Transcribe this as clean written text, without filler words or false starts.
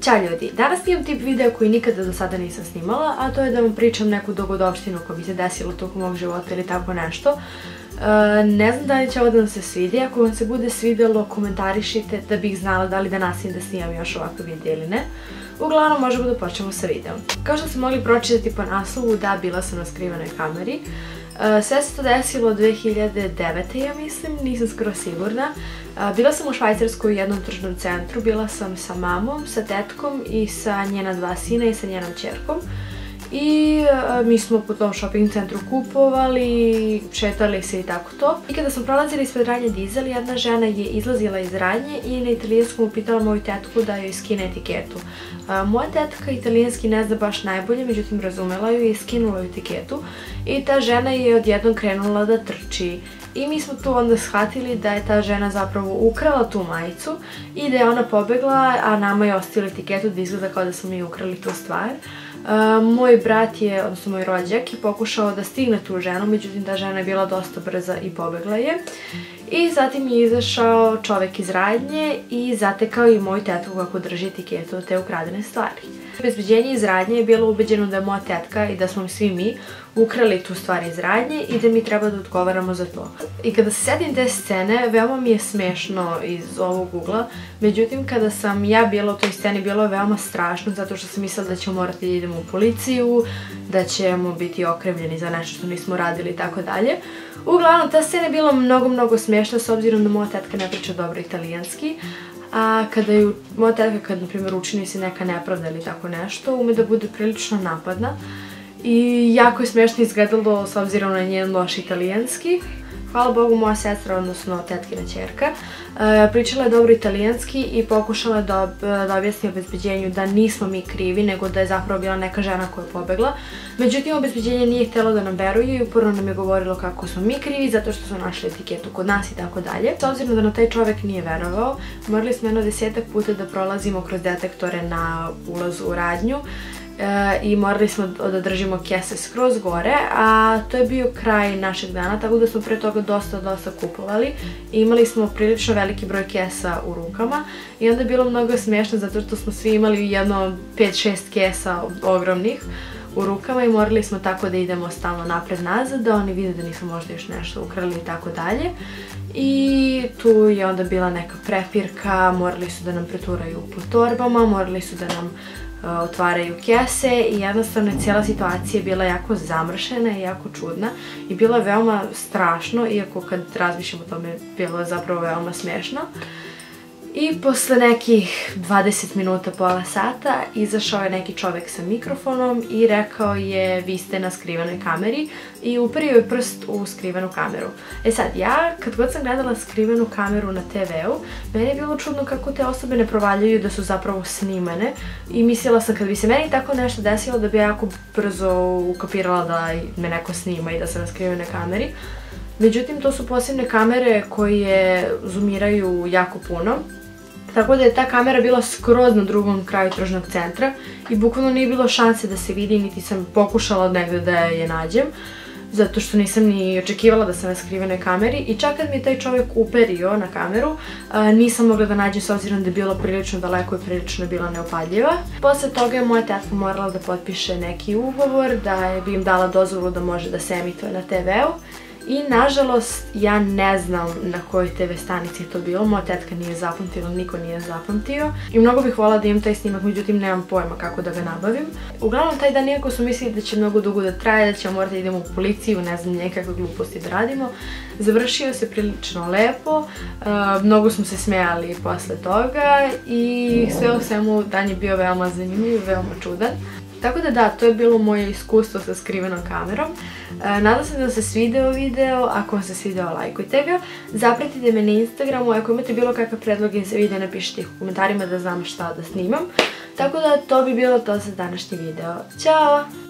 Ćao ljudi, danas snimam tip videa koji nikada do sada nisam snimala, a to je da vam pričam neku dogodovštinu koja mi se desila tokom mog života ili tako nešto. Ne znam da li će ovo da vam se svidi, ako vam se bude svidelo komentarišite da bih znala da li da nastavim da snimam još ovakve videa ili ne. Uglavnom možemo da počnemo sa videom. Kao što ste mogli pročitati po naslovu, da, bila sam na skrivenoj kameri. Sve se to desilo 2009. ja mislim, nisam skoro sigurna. Bila sam u Švajcarskoj u jednom tržnom centru, bila sam sa mamom, sa tetkom i sa njena dva sina i sa njenom ćerkom. I mi smo po tom shopping centru kupovali, šetali se i tako to. I kada smo prolazili ispred radnje Dizel, jedna žena je izlazila iz radnje i na italijanskom upitala moju tetku da joj skine etiketu. Moja tetka italijanski ne zna baš najbolje, međutim razumela ju i skinula ju etiketu. I ta žena je odjednom krenula da trči. I mi smo tu onda shvatili da je ta žena zapravo ukrala tu majicu i da je ona pobegla, a nama je ostavila etiketu da izgleda kao da smo mi ukrali tu stvar. Moj brat je, odnosno moj rođak, je pokušao da stigne tu ženu, međutim ta žena je bila dosta brza i pobegla je. I zatim je izašao čovek iz radnje i zatekao i moju tetku kako drži etiketu te ukradene stvari. Obezbeđenje iz radnje je bilo ubeđeno da je moja tetka i da smo svi mi ukrali tu stvar iz radnje i da mi treba da odgovaramo za to. I kada se setim te scene, veoma mi je smešno iz ovog ugla, međutim kada sam ja bila u toj sceni bilo je veoma strašno zato što sam mislila da ćemo morati da idemo u policiju, da ćemo biti okrivljeni za nešto što nismo radili i tako dalje. Uglavnom, ta scena je bila mnogo smešna s obzirom da moja tetka ne priča dobro italijanski. A kada je moja tetka, kad na primjer učini se neka nepravda ili tako nešto, ume da bude prilično napadna. I jako je smešno izgledalo s obzirom na njen loš italijanski. Hvala Bogu, moja sestra, odnosno tetkina ćerka, pričala je dobro italijanski i pokušala da objasni obezbeđenju da nismo mi krivi, nego da je zapravo bila neka žena koja je pobegla. Međutim, obezbeđenje nije htjelo da nam veruje i uporno nam je govorilo kako smo mi krivi zato što su našli etiketu kod nas i tako dalje. S obzirom da nam taj čovek nije verovao, morali smo jedno 10-ak puta da prolazimo kroz detektore na ulazu u radnju. I morali smo da držimo kese skroz gore, a to je bio kraj našeg dana, tako da smo pre toga dosta kupovali i imali smo prilično veliki broj kesa u rukama i onda je bilo mnogo smiješno zato što smo svi imali jedno 5-6 kesa ogromnih u rukama i morali smo tako da idemo stalno napred-nazad, da oni vide da nismo možda još nešto ukrali i tako dalje. I tu je onda bila neka prepirka, morali su da nam preturaju po torbama, morali su da nam otvaraju kese i jednostavno je cijela situacija bila jako zamršena i jako čudna i bilo je veoma strašno, iako kad razmišljam o tome bilo je zapravo veoma smiješno. I posle nekih 20 minuta, pola sata, izašao je neki čovek sa mikrofonom i rekao je vi ste na skrivenoj kameri i uperio je prst u skrivenu kameru. E sad, ja kad god sam gledala skrivenu kameru na TV-u, meni je bilo čudno kako te osobe ne provaljaju da su zapravo snimane i mislila sam kad bi se meni tako nešto desilo da bi jako brzo ukapirala da me neko snima i da sam na skrivenoj kameri. Međutim, to su posebne kamere koje zoomiraju jako puno. Tako da je ta kamera bila skroz na drugom kraju tržnog centra i bukvalno nije bilo šanse da se vidi, niti sam pokušala negde da je nađem, zato što nisam ni očekivala da sam na skrivenoj kameri i čak kad mi je taj čovjek uperio na kameru, nisam mogla da nađem s obzirom da je bilo prilično daleko i prilično je bila neopadljiva. Posle toga je moja tetka morala da potpiše neki ugovor, da bi im dala dozvolu da može da se emituje na TV-u. I nažalost, ja ne znam na kojoj TV stanici je to bilo, moja tetka nije zapamtila, niko nije zapamtio. I mnogo bih voljela da imam taj snimak, međutim nemam pojma kako da ga nabavim. Uglavnom, taj dan iako smo mislili da će mnogo dugo da traje, da ćemo morati da idemo u policiju, ne znam nekakve gluposti da radimo, završio se prilično lepo, mnogo smo se smejali posle toga i sve u svemu dan je bio veoma zanimljiv, veoma čudan. Tako da da, to je bilo moje iskustvo sa skrivenom kamerom. Nadam se da vam se svideo video, ako vam se svideo lajkujte ga. Zapratite me na Instagramu, ako imate bilo kakve predloge za video napišite ih u komentarima da znam šta da snimam. Tako da to bi bilo to za današnji video. Ćao!